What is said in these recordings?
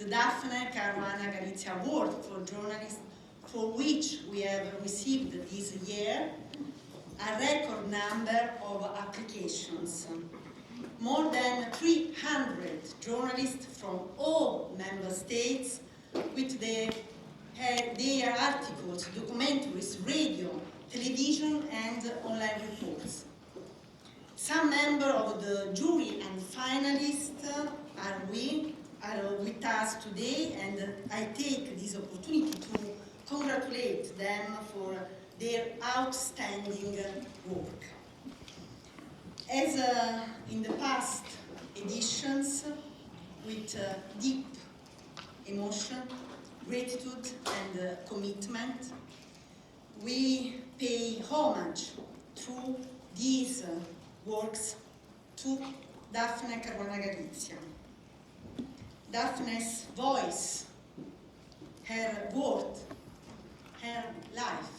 the Dafne Karuana Galizia Award for Journalists, for which we have received this year a record number of applications. More than 300 journalists from all member states with their articles, documentaries, radio, television and online reports. Some members of the jury and finalists are with us today, and I take this opportunity to congratulate them for their outstanding work. As in the past editions, with deep emotion, gratitude and commitment, we pay homage through these works to Dafne Caruana Galizia. Dafne's voice, her word, her life,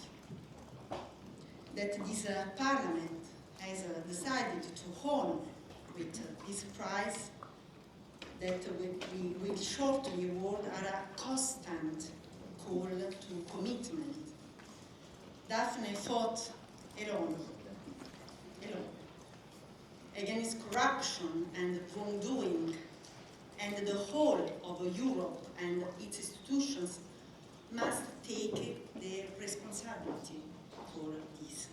that this Parliament has decided to honor with this prize, that we will shortly award, are a constant call to commitment. Dafne fought alone, against corruption and wrongdoing, and the whole of Europe and its institutions must take their responsibility for this.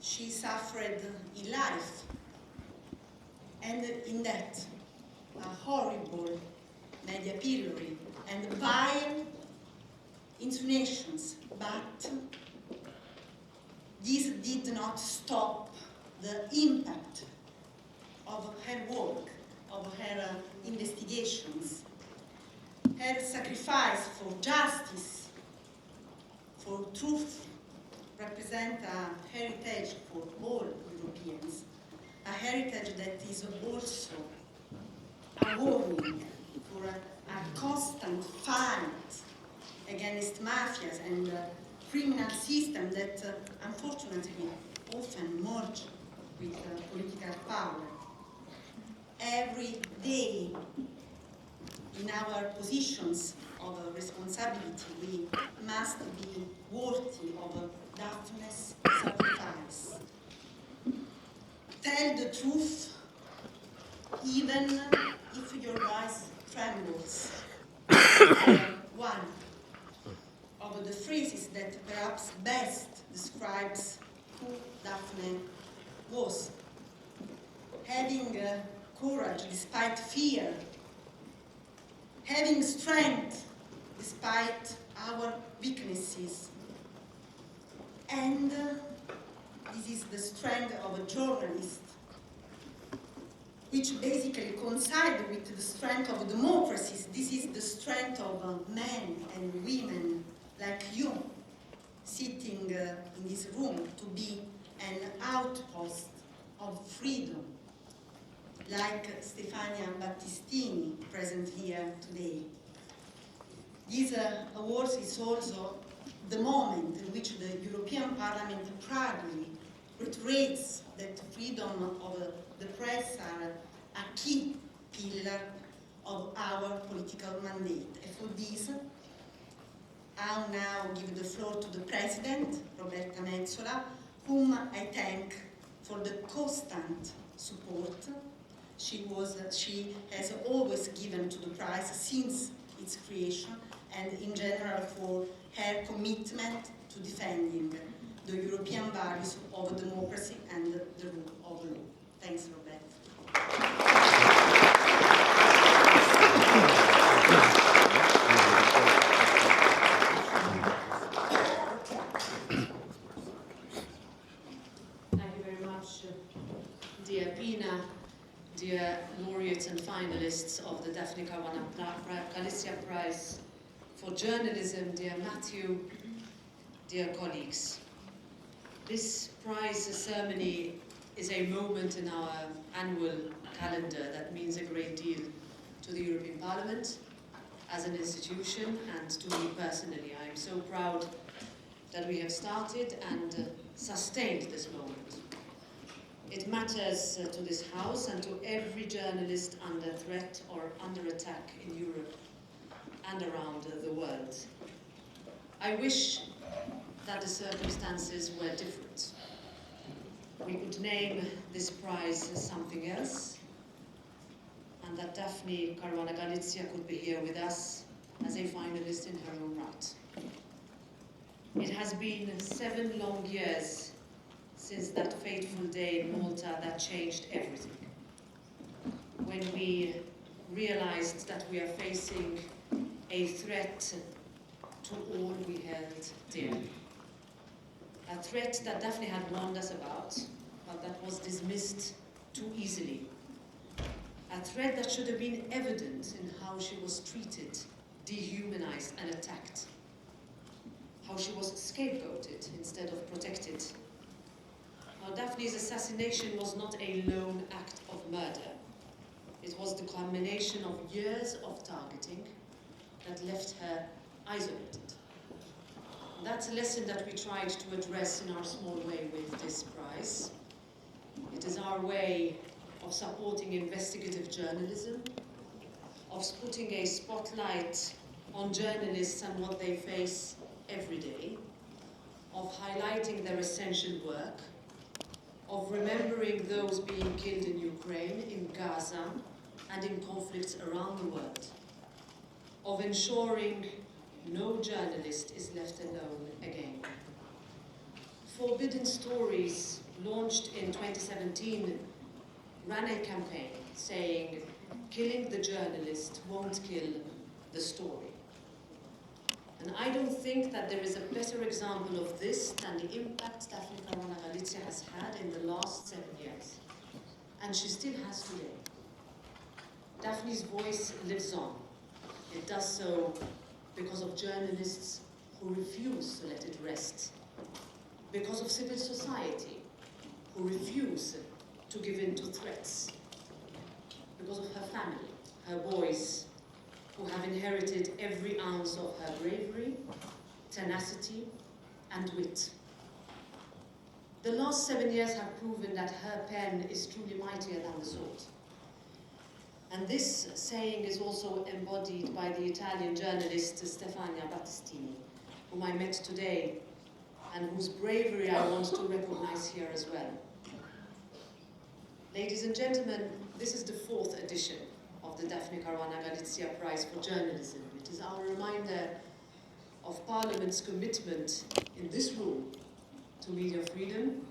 She suffered in life and in death a horrible media pillory and vile insinuations, but this did not stop the impact of her work, of her investigations. Her sacrifice for justice, for truth, represent a heritage for all Europeans, a heritage that is also a warning for a constant fight against mafias and criminal system that unfortunately often merge with political power. Every day in our positions of responsibility, we must be worthy of Dafne's sacrifice. Tell the truth, even if your voice trembles. One of the phrases that perhaps best describes who Dafne was. Having courage despite fear, having strength despite our weaknesses. And this is the strength of a journalist, which basically coincides with the strength of democracies. This is the strength of men and women like you, sitting in this room to be an outpost of freedom, like Stefania Battistini, present here today. This award is also the moment in which the European Parliament proudly reiterates that freedom of the press are a key pillar of our political mandate. And for this, I'll now give the floor to the President, Roberta Metsola, whom I thank for the constant support she has always given to the prize since its creation, and in general for her commitment to defending the European values of democracy and the rule of law. Thanks, Roberta. Dear Pina, dear laureates and finalists of the Dafne Caruana Galizia Prize for Journalism, dear Matthew, dear colleagues. This prize ceremony is a moment in our annual calendar that means a great deal to the European Parliament as an institution and to me personally. I am so proud that we have started and sustained this moment. It matters to this House and to every journalist under threat or under attack in Europe and around the world. I wish that the circumstances were different. We could name this prize something else, and that Dafne Caruana Galizia could be here with us as a finalist in her own right. It has been 7 long years since that fateful day in Malta that changed everything. When we realized that we are facing a threat to all we held dear. A threat that Dafne had warned us about, but that was dismissed too easily. A threat that should have been evident in how she was treated, dehumanized and attacked. How she was scapegoated instead of protected. How Dafne's assassination was not a lone act of murder. It was the culmination of years of targeting that left her isolated. That's a lesson that we tried to address in our small way with this prize. It is our way of supporting investigative journalism, of putting a spotlight on journalists and what they face every day, of highlighting their essential work, of remembering those being killed in Ukraine, in Gaza, and in conflicts around the world, of ensuring no journalist is left alone again. Forbidden Stories, launched in 2017, ran a campaign saying, "Killing the journalist won't kill the story." And I don't think that there is a better example of this than the impact Dafne Caruana Galizia has had in the last 7 years. And she still has today. Dafne's voice lives on. It does so because of journalists who refuse to let it rest. Because of civil society who refuse to give in to threats. Because of her family, her boys, who have inherited every ounce of her bravery, tenacity, and wit. The last 7 years have proven that her pen is truly mightier than the sword. And this saying is also embodied by the Italian journalist Stefania Battistini, whom I met today, and whose bravery I want to recognize here as well. Ladies and gentlemen, this is the 4th edition of the Dafne Caruana Galizia Prize for Journalism. It is our reminder of Parliament's commitment in this room to media freedom,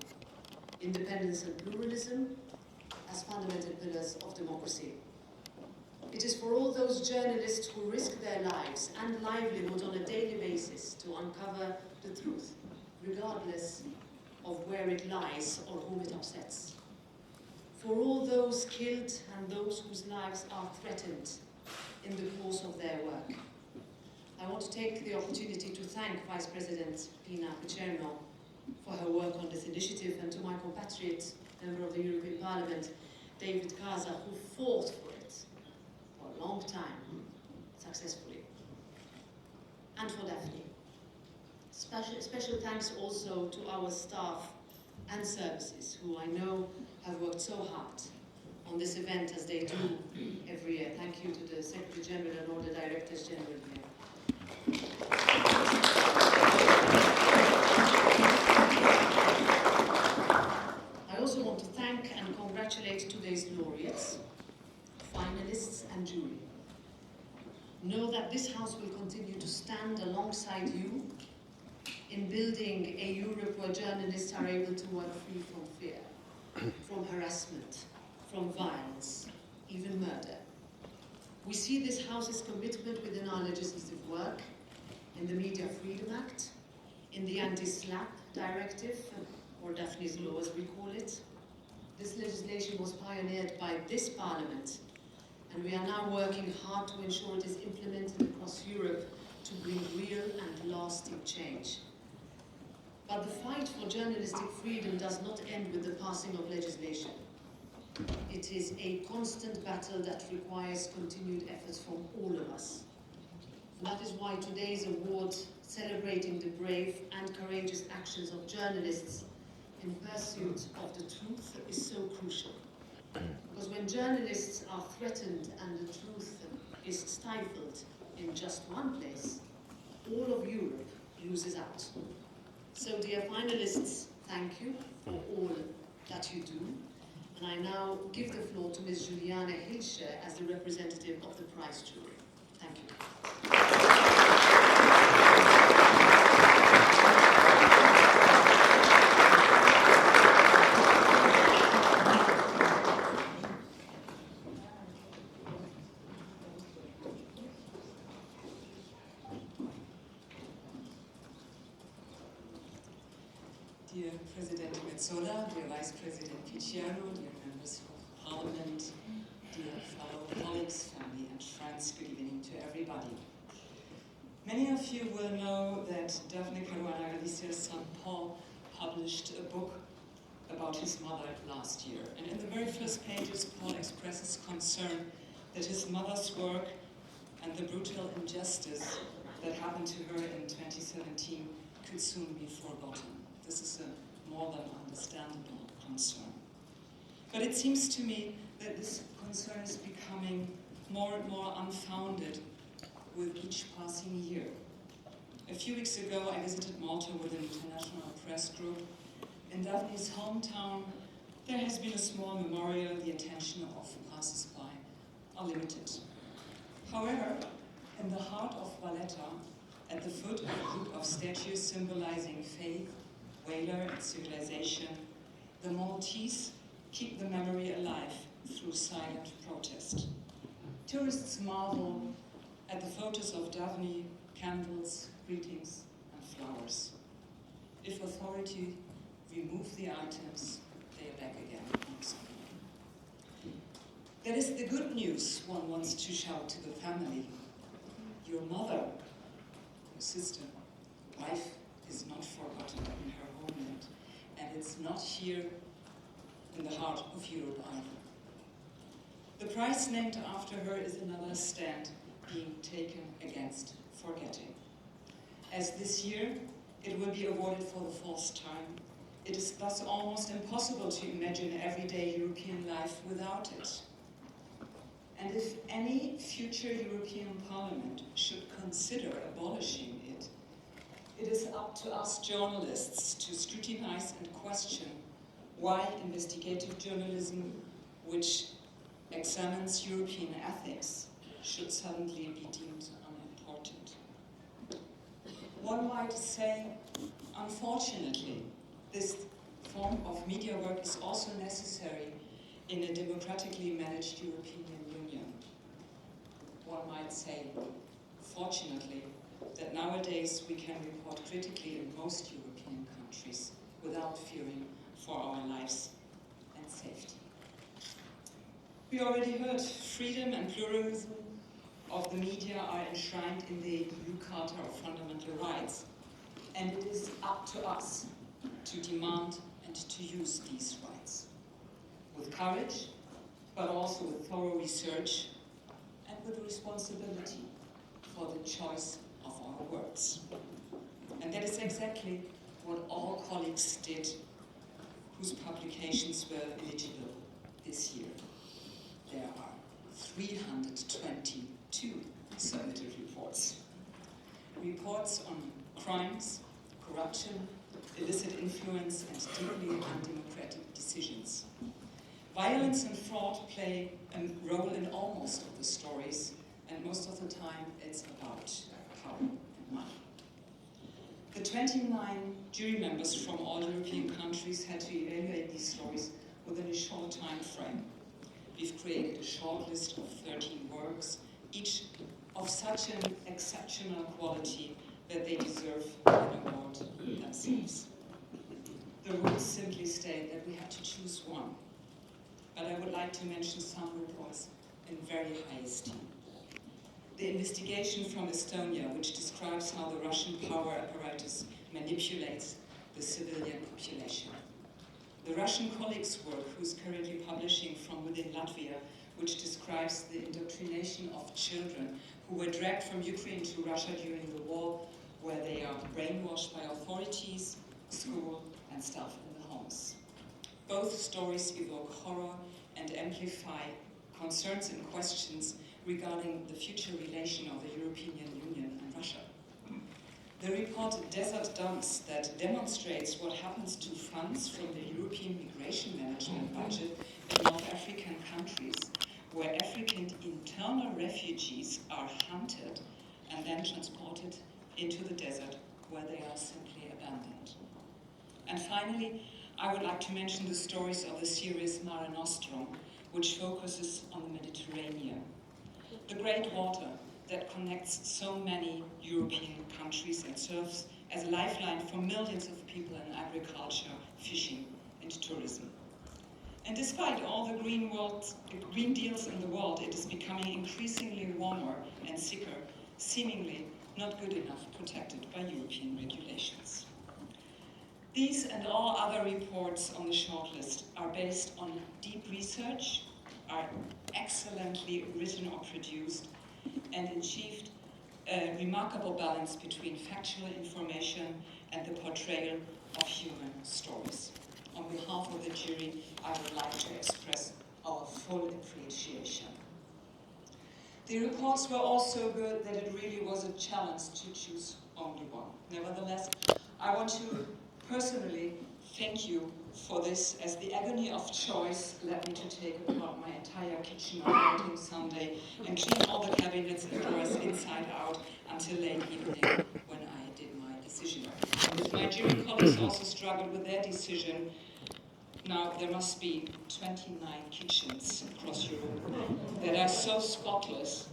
independence and pluralism as fundamental pillars of democracy. It is for all those journalists who risk their lives and livelihood on a daily basis to uncover the truth, regardless of where it lies or whom it upsets. For all those killed and those whose lives are threatened in the course of their work. I want to take the opportunity to thank Vice President Pina Picerno for her work on this initiative, and to my compatriot, member of the European Parliament, David Casa, who fought for it for a long time, successfully. And for Dafne. Special thanks also to our staff and services, who I know have worked so hard on this event as they do every year. Thank you to the Secretary General and all the Directors General here. I also want to thank and congratulate today's laureates, finalists and jury. Know that this House will continue to stand alongside you in building a Europe where journalists are able to work free from fear, from harassment, from violence, even murder. We see this House's commitment within our legislative work, in the Media Freedom Act, in the Anti-SLAPP Directive, or Daphne's Law as we call it. This legislation was pioneered by this Parliament, and we are now working hard to ensure it is implemented across Europe to bring real and lasting change. But the fight for journalistic freedom does not end with the passing of legislation. It is a constant battle that requires continued efforts from all of us. And that is why today's award, celebrating the brave and courageous actions of journalists in pursuit of the truth, is so crucial. Because when journalists are threatened and the truth is stifled in just one place, all of Europe loses out. So dear finalists, thank you for all that you do. And I now give the floor to Ms. Juliana Hilscher as the representative of the prize jury. Thank you. Dear President Metsola, dear Vice President Picciano, dear members of Parliament, dear fellow colleagues, family and friends, good evening to everybody. Many of you will know that Dafne Karuana Galicia's son Paul published a book about his mother last year. And in the very first pages, Paul expresses concern that his mother's work and the brutal injustice that happened to her in 2017 could soon be forgotten. This is a more than understandable concern. But it seems to me that this concern is becoming more and more unfounded with each passing year. A few weeks ago, I visited Malta with an international press group. In Daphne's hometown, there has been a small memorial. The attention of passers-by are limited. However, in the heart of Valletta, at the foot of a group of statues symbolizing faith, valor, and civilization, the Maltese keep the memory alive through silent protest. Tourists marvel at the photos of Daphne, candles, greetings, and flowers. If authority remove the items, they are back again on Sunday. That is the good news one wants to shout to the family. Your mother, your sister, wife is not forgotten in her homeland, and it's not here in the heart of Europe either. The prize named after her is another stand being taken against forgetting. As this year, it will be awarded for the fourth time. It is thus almost impossible to imagine everyday European life without it. And if any future European Parliament should consider abolishing it, it is up to us journalists to scrutinize and question why investigative journalism, which examines European ethics, should suddenly be deemed unimportant. One might say, unfortunately, this form of media work is also necessary in a democratically managed European Union. One might say, fortunately, that nowadays we can report critically in most European countries without fearing for our lives and safety. We already heard freedom and pluralism of the media are enshrined in the EU Charter of Fundamental Rights, and it is up to us to demand and to use these rights with courage, but also with thorough research and with responsibility for the choice of our words. And that is exactly what all colleagues did whose publications were eligible this year. There are 322 submitted reports. Reports on crimes, corruption, illicit influence, and deeply undemocratic decisions. Violence and fraud play a role in almost of the stories, and most of the time it's about power and money. The 29 jury members from all European countries had to evaluate these stories within a short time frame. We've created a short list of 13 works, each of such an exceptional quality that they deserve an award themselves. The rules simply state that we had to choose one, but I would like to mention some reports in very high esteem. The investigation from Estonia, which describes how the Russian power apparatus manipulates the civilian population. The Russian colleagues' work, who's currently publishing from within Latvia, which describes the indoctrination of children who were dragged from Ukraine to Russia during the war, where they are brainwashed by authorities, school, and staff in the homes. Both stories evoke horror and amplify concerns and questions regarding the future relation of the European Union and Russia. The report Desert Dumps, that demonstrates what happens to funds from the European migration management budget in North African countries, where African internal refugees are hunted and then transported into the desert, where they are simply abandoned. And finally, I would like to mention the stories of the series Mare Nostrum, which focuses on the Mediterranean, the great water that connects so many European countries and serves as a lifeline for millions of people in agriculture, fishing, and tourism. And despite all the green deals in the world, it is becoming increasingly warmer and sicker, seemingly not good enough protected by European regulations. These and all other reports on the shortlist are based on deep research, are excellently written or produced, and achieved a remarkable balance between factual information and the portrayal of human stories. On behalf of the jury, I would like to express our full appreciation. The reports were all so good that it really was a challenge to choose only one. Nevertheless, I want to personally thank you for this, as the agony of choice led me to take apart my entire kitchen on voting Sunday and clean all the cabinets and drawers inside out until late evening when I did my decision. And if my jury colleagues also struggled with their decision, now there must be 29 kitchens across Europe that are so spotless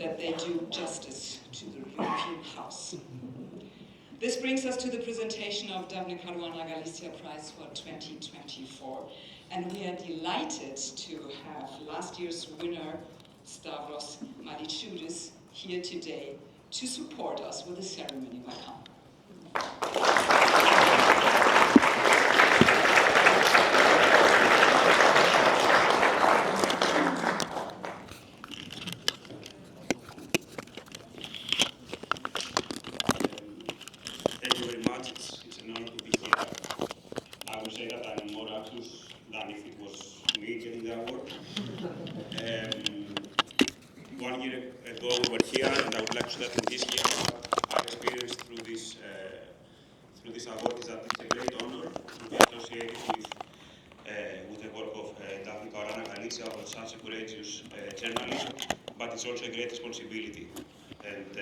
that they do justice to the European house. This brings us to the presentation of Dafne Karuana Galizia Prize for 2024. And we are delighted to have last year's winner, Stavros Malichoudis, here today to support us with the ceremony. Welcome. Such a courageous journalism, but it's also a great responsibility. And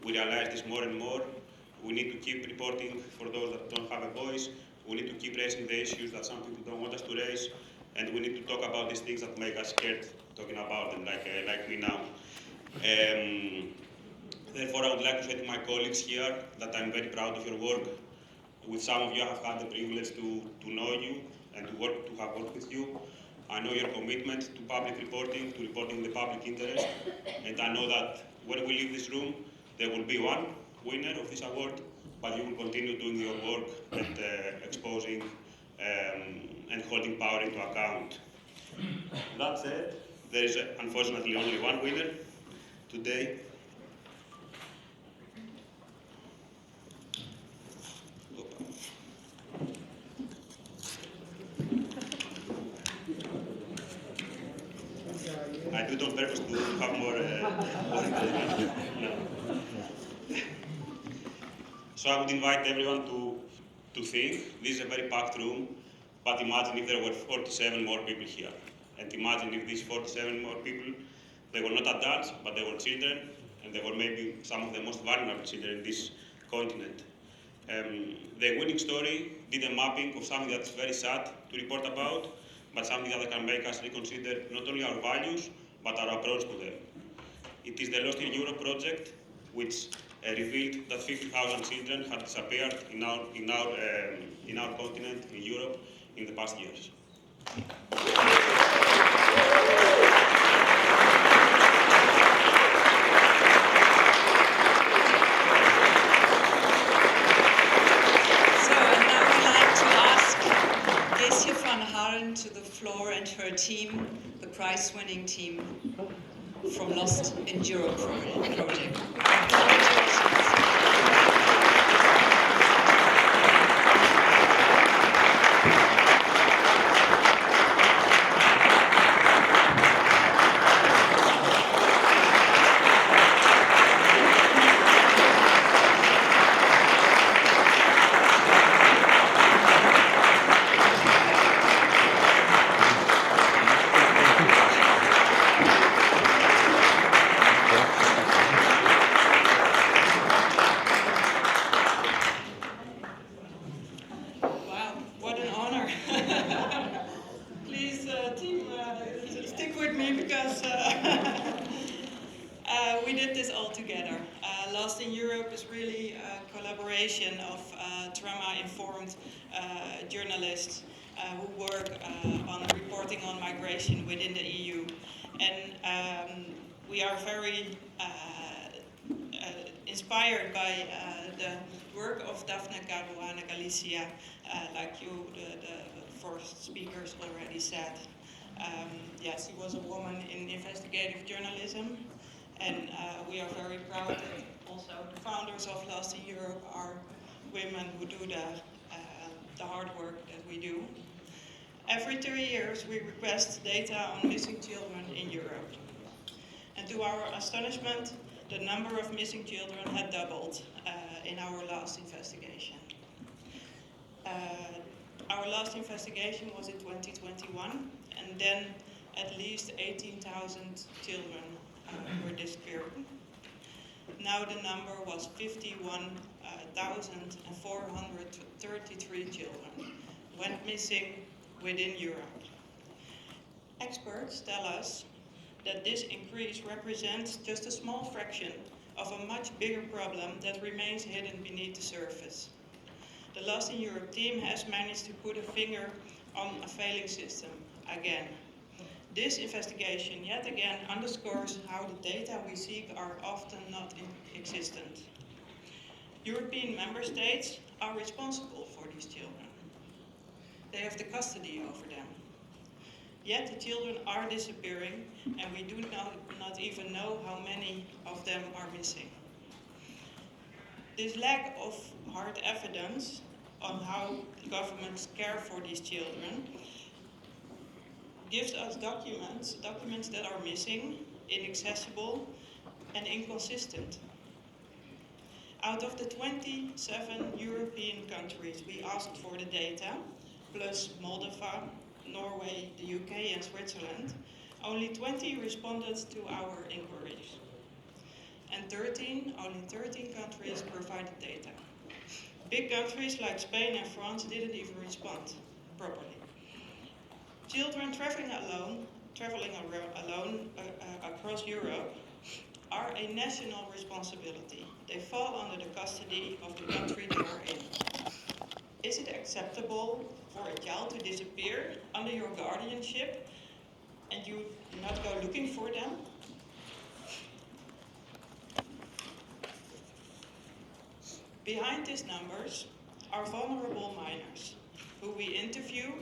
we realize this more and more. We need to keep reporting for those that don't have a voice. We need to keep raising the issues that some people don't want us to raise. And we need to talk about these things that make us scared talking about them, like me now. Therefore, I would like to say to my colleagues here that I'm very proud of your work. With some of you, I have had the privilege to know you and to have worked with you. I know your commitment to public reporting, to reporting the public interest, and I know that when we leave this room, there will be one winner of this award, but you will continue doing your work and exposing and holding power into account. That said, there is unfortunately only one winner today. I do it on purpose to have more no. So I would invite everyone to think. This is a very packed room, but imagine if there were 47 more people here. And imagine if these 47 more people, they were not adults, but they were children, and they were maybe some of the most vulnerable children in this continent. The winning story did a mapping of something that's very sad to report about, but something that can make us reconsider not only our values, but our approach to them. It is the Lost in Europe project, which revealed that 50,000 children had disappeared in our continent, in Europe, in the past years. To the floor and her team, the prize-winning team from Lost in Europe project. Congratulations. we did this all together. Lost in Europe is really a collaboration of trauma-informed journalists who work on reporting on migration within the EU. And we are very inspired by the work of Dafne, Karuana, Qalizia, like the first speakers already said. Yes, she was a woman in investigative journalism, and we are very proud that also the founders of Lost in Europe are women who do the hard work that we do. Every 3 years we request data on missing children in Europe. And to our astonishment, the number of missing children had doubled in our last investigation. Our last investigation was in 2021, and then at least 18,000 children were disappeared. Now the number was 51,433 children went missing within Europe. Experts tell us that this increase represents just a small fraction of a much bigger problem that remains hidden beneath the surface. The Lost in Europe team has managed to put a finger on a failing system again. This investigation yet again underscores how the data we seek are often not existent. European member states are responsible for these children. They have the custody over them. Yet the children are disappearing, and we do not even know how many of them are missing. This lack of hard evidence on how governments care for these children gives us documents that are missing, inaccessible, and inconsistent. Out of the 27 European countries we asked for the data, plus Moldova, Norway, the UK and Switzerland, only 20 responded to our inquiries. And only 13 countries provided data. Big countries like Spain and France didn't even respond properly. Children traveling alone across Europe are a national responsibility. They fall under the custody of the country they are in. Is it acceptable for a child to disappear under your guardianship and you not go looking for them? Behind these numbers are vulnerable minors who we interview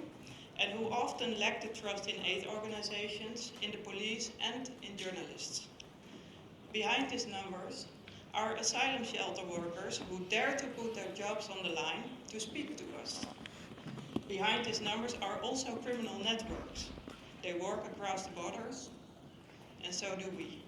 and who often lack the trust in aid organizations, in the police and in journalists. Behind these numbers are asylum shelter workers who dare to put their jobs on the line to speak to us. Behind these numbers are also criminal networks. They work across the borders, and so do we.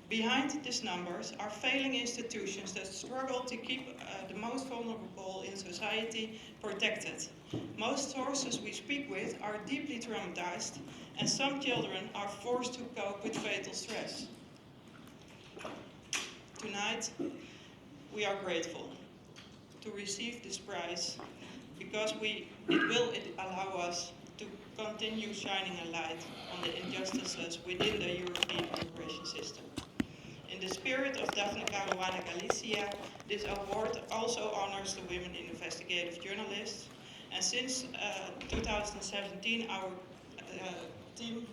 Behind these numbers are failing institutions that struggle to keep the most vulnerable in society protected. Most sources we speak with are deeply traumatized, and some children are forced to cope with fatal stress. Tonight, we are grateful to receive this prize because it will allow us to continue shining a light on the injustices within the European immigration system. In the spirit of Dafne, Karuana, Qalizia, this award also honors the women in investigative journalists. And since 2017, our team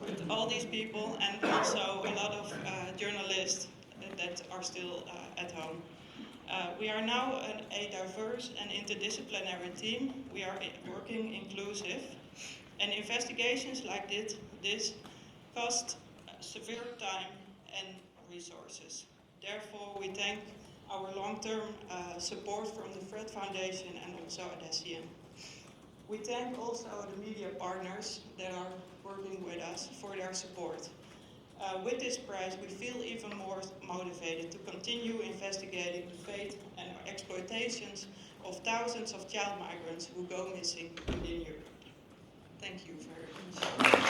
with all these people and also a lot of journalists that are still at home. We are now a diverse and interdisciplinary team. We are working inclusive, and investigations like this cost severe time and resources. Therefore, we thank our long-term support from the Fred Foundation and also Adesium. We thank also the media partners that are working with us for their support. With this prize, we feel even more motivated to continue investigating the fate and exploitations of thousands of child migrants who go missing within Europe. Thank you very much.